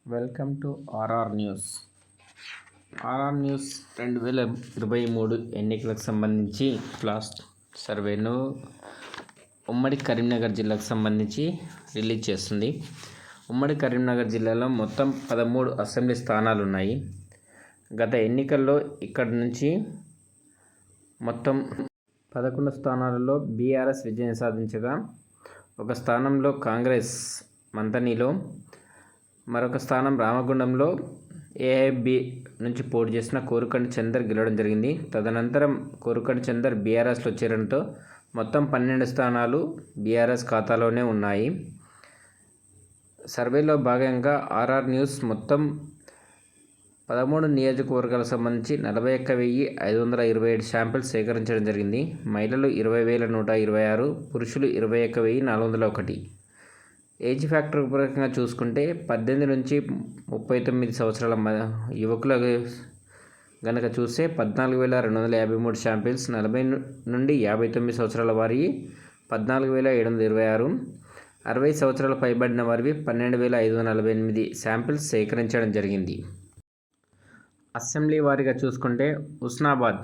Welcome to RR news. RR news 2023 ఎన్నికలకు సంబంధించి last సర్వేను ఉమ్మడి కరీంనగర్ జిల్లాకు సంబంధించి రిలీజ్ చేస్తుంది. ఉమ్మడి కరీంనగర్ జిల్లాలో మొత్తం 13 అసెంబ్లీ స్థానాలు ఉన్నాయి. గత ఎన్నికల్లో ఇక్కడ నుంచి మొత్తం 11 స్థానాలలో బీఆర్ఎస్ విజయం సాధించగా, ఒక స్థానంలో కాంగ్రెస్ మంతనిలో, మరొక స్థానం రామగుండంలో ఏఐబి నుంచి పోటీ చేసిన కోరుకంటి చందర్ గెలవడం జరిగింది. తదనంతరం కోరుకంటి చందర్ బీఆర్ఎస్లో చేరడంతో మొత్తం 12 స్థానాలు బీఆర్ఎస్ ఖాతాలోనే ఉన్నాయి. సర్వేలో భాగంగా ఆర్ఆర్ న్యూస్ మొత్తం 13 నియోజకవర్గాలకు సంబంధించి 41,527 శాంపిల్స్ సేకరించడం జరిగింది. మహిళలు 20,126, పురుషులు 21,401. ఏజ్ ఫ్యాక్టర్ ప్రకారంగా చూసుకుంటే 18 నుంచి 39 సంవత్సరాల యువకుల గనక చూస్తే 14,253 శాంపిల్స్, 40 నుండి 59 సంవత్సరాల వారి 14,726, 60 సంవత్సరాల పైబడిన వారివి 12,548 శాంపిల్స్ సేకరించడం జరిగింది. అసెంబ్లీ వారీగా చూసుకుంటే హుస్నాబాద్,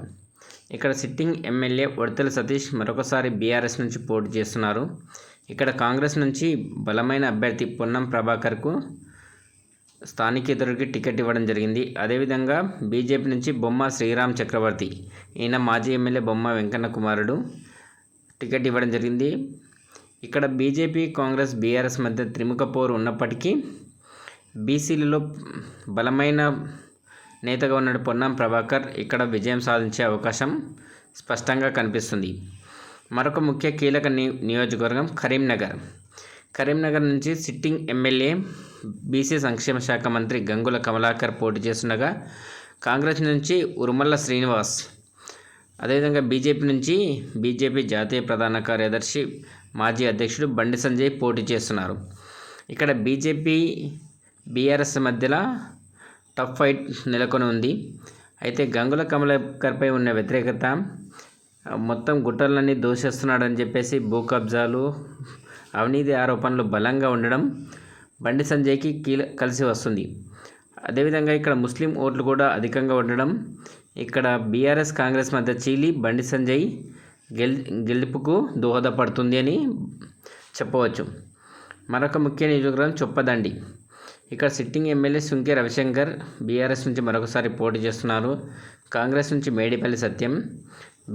ఇక్కడ సిట్టింగ్ ఎమ్మెల్యే ఉడతల సతీష్ మరొకసారి బీఆర్ఎస్ నుంచి పోటీ చేస్తున్నారు. ఇక్కడ కాంగ్రెస్ నుంచి బలమైన అభ్యర్థి పొన్నం ప్రభాకర్కు స్థానికేతరుడికి టికెట్ ఇవ్వడం జరిగింది. అదేవిధంగా బీజేపీ నుంచి బొమ్మ శ్రీరామ్ చక్రవర్తి, ఈయన మాజీ ఎమ్మెల్యే బొమ్మ వెంకన్న కుమారుడు, టికెట్ ఇవ్వడం జరిగింది. ఇక్కడ బీజేపీ, కాంగ్రెస్, బీఆర్ఎస్ మధ్య త్రిముఖ పోరు ఉన్నప్పటికీ బీసీలలో బలమైన నేతగా ఉన్న పొన్నం ప్రభాకర్ ఇక్కడ విజయం సాధించే అవకాశం స్పష్టంగా కనిపిస్తుంది. మరొక ముఖ్య కీలక నియోజకవర్గం కరీంనగర్ నుంచి సిట్టింగ్ ఎమ్మెల్యే బీసీ సంక్షేమ శాఖ మంత్రి గంగుల కమలాకర్ పోటీ చేస్తుండగా, కాంగ్రెస్ నుంచి ఉరుమల్ల శ్రీనివాస్, అదేవిధంగా బీజేపీ నుంచి బీజేపీ జాతీయ ప్రధాన కార్యదర్శి మాజీ అధ్యక్షుడు బండి సంజయ్ పోటీ చేస్తున్నారు. ఇక్కడ బీజేపీ బీఆర్ఎస్ మధ్యలో టఫ్ ఫైట్ నెలకొని ఉంది. అయితే గంగుల కమలాకర్పై ఉన్న వ్యతిరేకత, మొత్తం గుట్టలన్నీ దోషేస్తున్నాడని చెప్పేసి భూ కబ్జాలు, అవినీతి ఆరోపణలు బలంగా ఉండడం బండి సంజయ్కి కలిసి వస్తుంది. అదేవిధంగా ఇక్కడ ముస్లిం ఓట్లు కూడా అధికంగా ఉండడం ఇక్కడ బీఆర్ఎస్ కాంగ్రెస్ మధ్య చీలి బండి సంజయ్ గెలుపుకు దోహదపడుతుంది అని చెప్పవచ్చు. మరొక ముఖ్య నియోజకవర్గం చొప్పదండి. ఇక్కడ sitting MLA Sunke Ravishankar BRS నుంచి మరొకసారి పోటీ చేస్తున్నారు. కాంగ్రెస్ నుంచి మేడిపల్లి సత్యం,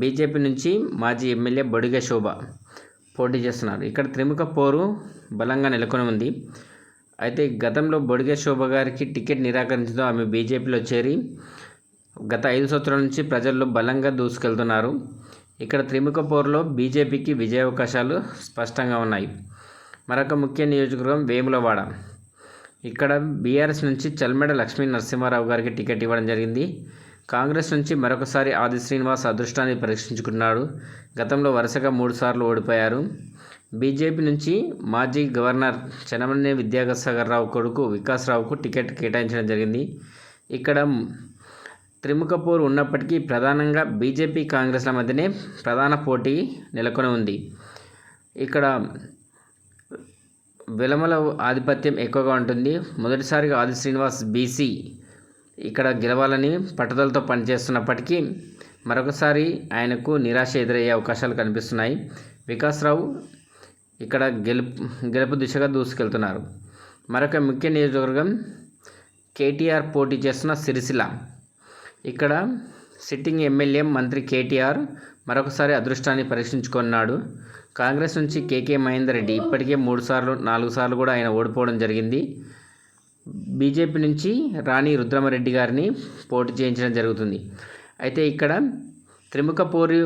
బీజేపీ నుంచి మాజీ ఎమ్మెల్యే బొడిగ శోభ పోటీ చేస్తున్నారు. ఇక్కడ త్రిముఖ పోరు బలంగా నెలకొని ఉంది. అయితే గతంలో బొడిగ శోభ గారికి టికెట్ నిరాకరించడంతో ఆమె బీజేపీలో చేరి గత 5 సంవత్సరాల నుంచి ప్రజల్లో బలంగా దూసుకెళ్తున్నారు. ఇక్కడ త్రిముఖ పోరులో బీజేపీకి విజయ అవకాశాలు స్పష్టంగా ఉన్నాయి. మరొక ముఖ్య నియోజకవర్గం వేములవాడ. ఇక్కడ బీఆర్ఎస్ నుంచి చల్మెడ లక్ష్మీ నరసింహారావు గారికి టికెట్ ఇవ్వడం జరిగింది. కాంగ్రెస్ నుంచి మరొకసారి ఆది శ్రీనివాస్ అదృష్టాన్ని పరీక్షించుకున్నాడు. గతంలో వరుసగా 3 సార్లు ఓడిపోయారు. బీజేపీ నుంచి మాజీ గవర్నర్ చెన్నమనేని విద్యాసాగర్ రావు కొడుకు వికాస్రావుకు టికెట్ కేటాయించడం జరిగింది. ఇక్కడ త్రిముఖ పోరు ఉన్నప్పటికీ ప్రధానంగా బీజేపీ, కాంగ్రెస్ల మధ్యనే ప్రధాన పోటీ నెలకొని ఉంది. ఇక్కడ వెలమల ఆధిపత్యం ఎక్కువగా ఉంటుంది. మొదటిసారిగా ఆది శ్రీనివాస్ బీసీ ఇక్కడ గెలవాలని పట్టుదలతో పనిచేస్తున్నప్పటికీ మరొకసారి ఆయనకు నిరాశ ఎదురయ్యే అవకాశాలు కనిపిస్తున్నాయి. వికాస్రావు ఇక్కడ గెలుపు దిశగా దూసుకెళ్తున్నారు. మరొక ముఖ్య నియోజకవర్గం కేటీఆర్ పోటీ చేస్తున్న సిరిసిల్ల. ఇక్కడ సిట్టింగ్ ఎమ్మెల్యే మంత్రి కేటీఆర్ మరొకసారి అదృష్టాన్ని పరీక్షించుకున్నాడు. కాంగ్రెస్ నుంచి కేకే మహేందర్ రెడ్డి ఇప్పటికే 3 సార్లు 4 సార్లు కూడా ఆయన ఓడిపోవడం జరిగింది. బీజేపీ నుంచి రాణి రుద్రమరెడ్డి గారిని పోటీ చేయించడం జరుగుతుంది. అయితే ఇక్కడ త్రిముఖ పోరు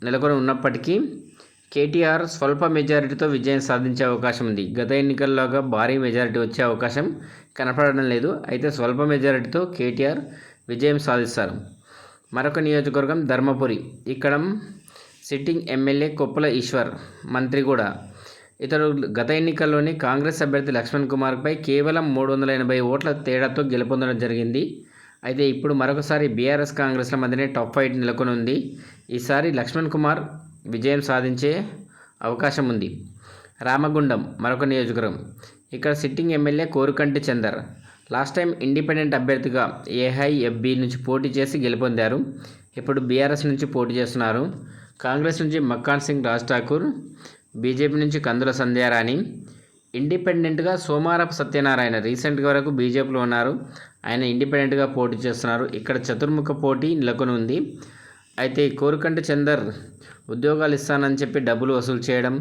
నెలకొని ఉన్నప్పటికీ కేటీఆర్ స్వల్ప మెజారిటీతో విజయం సాధించే అవకాశం ఉంది. గత ఎన్నికల్లోగా భారీ మెజారిటీ వచ్చే అవకాశం కనపడడం లేదు. అయితే స్వల్ప మెజారిటీతో కేటీఆర్ విజయం సాధిస్తారు. మరొక నియోజకవర్గం ధర్మపురి. ఇక్కడ సిట్టింగ్ ఎమ్మెల్యే కొప్పుల ఈశ్వర్ మంత్రి కూడా. ఇతడు గత ఎన్నికల్లోని కాంగ్రెస్ అభ్యర్థి లక్ష్మణ్ కుమార్పై కేవలం 380 ఓట్ల తేడాతో గెలుపొందడం జరిగింది. అయితే ఇప్పుడు మరొకసారి బీఆర్ఎస్, కాంగ్రెస్ల మధ్యనే టఫ్ ఫైట్ నెలకొని ఉంది. ఈసారి లక్ష్మణ్ కుమార్ విజయం సాధించే అవకాశం ఉంది. రామగుండం మరొక నియోజకవర్గం. ఇక్కడ sitting MLA Korukanti Chander, last time independent అభ్యర్థిగా ఏఐఎఫ్బి నుంచి పోటీ చేసి గెలుపొందారు. ఇప్పుడు బీఆర్ఎస్ నుంచి పోటీ చేస్తున్నారు. కాంగ్రెస్ నుంచి మక్కాన్ సింగ్ రాజ్ ఠాకూర్, బీజేపీ నుంచి కందుల సంధ్యారాణి, ఇండిపెండెంట్గా సోమారపు సత్యనారాయణ రీసెంట్గా వరకు బీజేపీలో ఉన్నారు. ఆయన ఇండిపెండెంట్గా పోటీ చేస్తున్నారు. ఇక్కడ చతుర్ముఖ పోటీ నెలకొని ఉంది. అయితే కోరుకంటి చందర్ ఉద్యోగాలు ఇస్తానని చెప్పి డబ్బులు వసూలు చేయడం,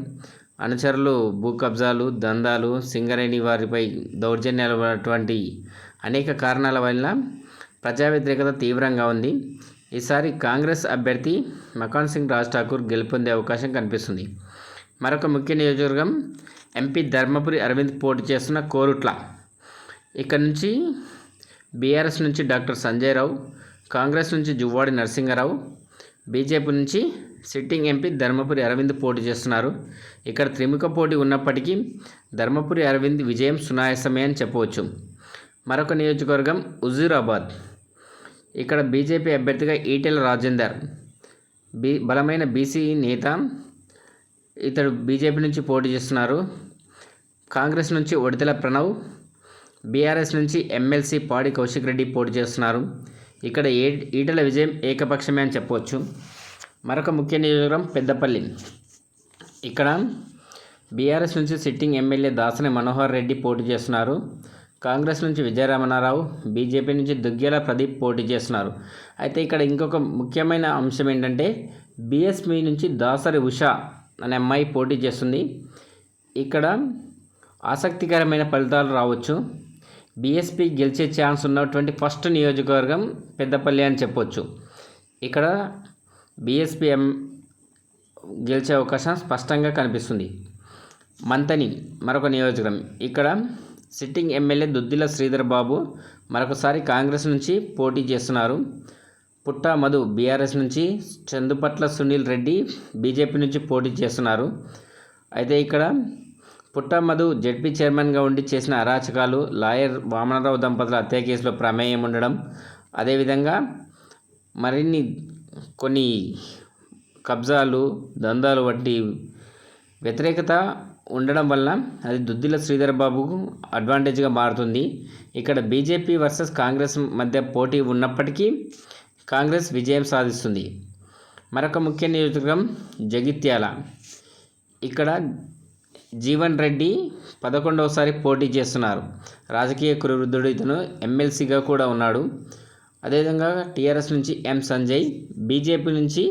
అనుచరులు భూ కబ్జాలు, దందాలు, సింగరేణి వారిపై దౌర్జన్యాలు అటువంటి అనేక కారణాల వల్ల ప్రజా వ్యతిరేకత తీవ్రంగా ఉంది. ఈసారి కాంగ్రెస్ అభ్యర్థి మకాన్ సింగ్ రాజ్ ఠాకూర్ గెలుపొందే అవకాశం కనిపిస్తుంది. మరొక ముఖ్య నియోజకవర్గం ఎంపీ ధర్మపురి అరవింద్ పోటీ చేస్తున్న కోరుట్ల. ఇక్కడ నుంచి బీఆర్ఎస్ నుంచి డాక్టర్ సంజయ్ రావు, కాంగ్రెస్ నుంచి జువ్వాడి నరసింహారావు, బీజేపీ నుంచి సిట్టింగ్ ఎంపీ ధర్మపురి అరవింద్ పోటీ చేస్తున్నారు. ఇక్కడ త్రిముఖ పోటీ ఉన్నప్పటికీ ధర్మపురి అరవింద్ విజయం సునాయాసమే అని చెప్పవచ్చు. మరొక నియోజకవర్గం హుజూరాబాద్. ఇక్కడ బీజేపీ అభ్యర్థిగా ఈటెల రాజేందర్ బలమైన బీసీ నేత, ఇతడు బీజేపీ నుంచి పోటీ చేస్తున్నారు. కాంగ్రెస్ నుంచి ఒడితెల ప్రణవ్, బీఆర్ఎస్ నుంచి ఎమ్మెల్సీ పాడి కౌశిక్ రెడ్డి పోటీ చేస్తున్నారు. ఇక్కడ ఈటెల విజయం ఏకపక్షమే అని చెప్పవచ్చు. మరొక ముఖ్య నియోజకవర్గం పెద్దపల్లి. ఇక్కడ బీఆర్ఎస్ నుంచి సిట్టింగ్ ఎమ్మెల్యే దాసరి మనోహర్ రెడ్డి పోటీ చేస్తున్నారు. కాంగ్రెస్ నుంచి విజయరమణారావు, బీజేపీ నుంచి దుగ్గ్యాల ప్రదీప్ పోటీ చేస్తున్నారు. అయితే ఇక్కడ ఇంకొక ముఖ్యమైన అంశం ఏంటంటే బీఎస్పీ నుంచి దాసరి ఉషా అనే అమ్మాయి పోటీ చేస్తుంది. ఇక్కడ ఆసక్తికరమైన ఫలితాలు రావచ్చు. బీఎస్పీ గెలిచే ఛాన్స్ ఉన్నటువంటి ఫస్ట్ నియోజకవర్గం పెద్దపల్లి అని చెప్పొచ్చు. ఇక్కడ బీఎస్పీ గెలిచే అవకాశం స్పష్టంగా కనిపిస్తుంది. మంతని మరొక నియోజకవర్గం. ఇక్కడ సిట్టింగ్ ఎమ్మెల్యే దుద్దిల శ్రీధర్ బాబు మరొకసారి కాంగ్రెస్ నుంచి పోటీ చేస్తున్నారు. పుట్ట మధు బీఆర్ఎస్ నుంచి, చందుపట్ల సునీల్ రెడ్డి బీజేపీ నుంచి పోటీ చేస్తున్నారు. అయితే ఇక్కడ పుట్ట మధు జెడ్పీ చైర్మన్గా ఉండి చేసిన అరాచకాలు, లాయర్ వామనరావు దంపతుల హత్య కేసులో ప్రమేయం ఉండడం, అదేవిధంగా కొన్ని కబ్జాలు, దందాలు వంటి వ్యతిరేకత ఉండడం వల్ల అది దుద్దిల శ్రీధర్ బాబుకు అడ్వాంటేజ్గా మారుతుంది. ఇక్కడ బీజేపీ వర్సెస్ కాంగ్రెస్ మధ్య పోటీ ఉన్నప్పటికీ కాంగ్రెస్ విజయం సాధిస్తుంది. మరొక ముఖ్య నియోజకవర్గం జగిత్యాల. ఇక్కడ జీవన్ రెడ్డి 11వసారి పోటీ చేస్తున్నారు. రాజకీయ కురువృద్ధుడు, ఇతను ఎమ్మెల్సీగా కూడా ఉన్నాడు. అదేవిధంగా టీఆర్ఎస్ నుంచి ఎం సంజయ్, బీజేపీ నుంచి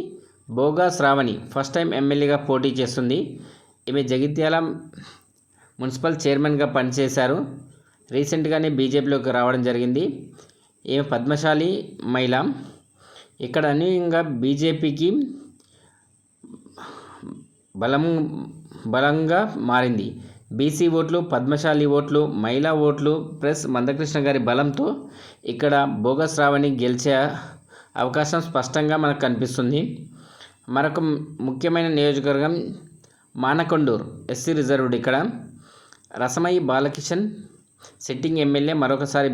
బోగా శ్రావణి ఫస్ట్ టైం ఎమ్మెల్యేగా పోటీ చేస్తుంది. ఈమె జగిత్యాల మున్సిపల్ చైర్మన్గా పనిచేశారు. రీసెంట్గానే బీజేపీలోకి రావడం జరిగింది. ఈమె పద్మశాలి మహిళ. ఇక్కడ అనూహ్యంగా బీజేపీకి బలంగా మారింది. బీసీ ఓట్లు, పద్మశాలి ఓట్లు, మహిళా ఓట్లు ప్లస్ మందకృష్ణ గారి బలంతో ఇక్కడ బోగస్ రావణి గెలిచే అవకాశం స్పష్టంగా మనకు కనిపిస్తుంది. మరొక ముఖ్యమైన నియోజకవర్గం మానకొండూరు ఎస్సీ రిజర్వ్డ్. ఇక్కడ రసమయి బాలకిషన్ సిట్టింగ్ ఎమ్మెల్యే మరొకసారి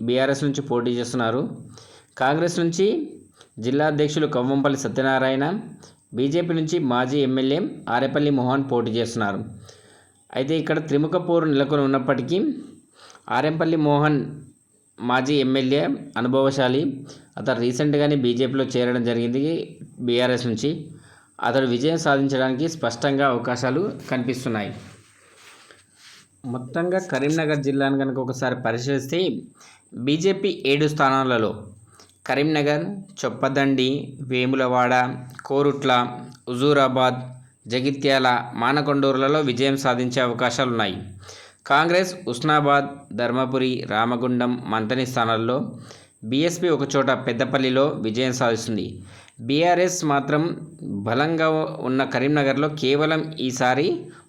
బీఆర్ఎస్ నుంచి పోటీ చేస్తున్నారు. కాంగ్రెస్ నుంచి జిల్లా అధ్యక్షులు కవ్వంపల్లి సత్యనారాయణ, బీజేపీ నుంచి మాజీ ఎమ్మెల్యే ఆరేపల్లి మోహన్ పోటీ చేస్తున్నారు. అయితే ఇక్కడ త్రిముఖ పోరు నెలకొని ఉన్నప్పటికీ ఆరేపల్లి మోహన్ మాజీ ఎమ్మెల్యే, అనుభవశాలి. అతను రీసెంట్గానే బీజేపీలో చేరడం జరిగింది బీఆర్ఎస్ నుంచి. అతడు విజయం సాధించడానికి స్పష్టంగా అవకాశాలు కనిపిస్తున్నాయి. మొత్తంగా కరీంనగర్ జిల్లాను కనుక ఒకసారి పరిశీలిస్తే బీజేపీ 7 స్థానాలలో కరీంనగర్, చొప్పదండి, వేములవాడ, కోరుట్ల, హుజూరాబాద్, జగిత్యాల, మానకొండూరులలో విజయం సాధించే అవకాశాలున్నాయి. కాంగ్రెస్ హుస్నాబాద్, ధర్మపురి, రామగుండం, మంతని స్థానాల్లో, బీఎస్పీ ఒకచోట పెద్దపల్లిలో విజయం సాధిస్తుంది. బీఆర్ఎస్ మాత్రం బలంగా ఉన్న కరీంనగర్లో కేవలం ఈసారి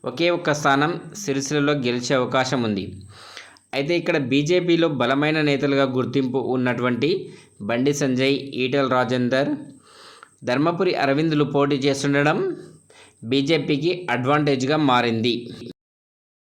ఒకే ఒక్క స్థానం సిరిసిల్లలో గెలిచే అవకాశం ఉంది. అయితే ఇక్కడ బీజేపీలో బలమైన నేతలుగా గుర్తింపు ఉన్నటువంటి బండి సంజయ్, ఈటెల రాజేందర్, ధర్మపురి అరవింద్లు పోటీ చేస్తుండడం బీజేపీకి అడ్వాంటేజ్గా మారింది.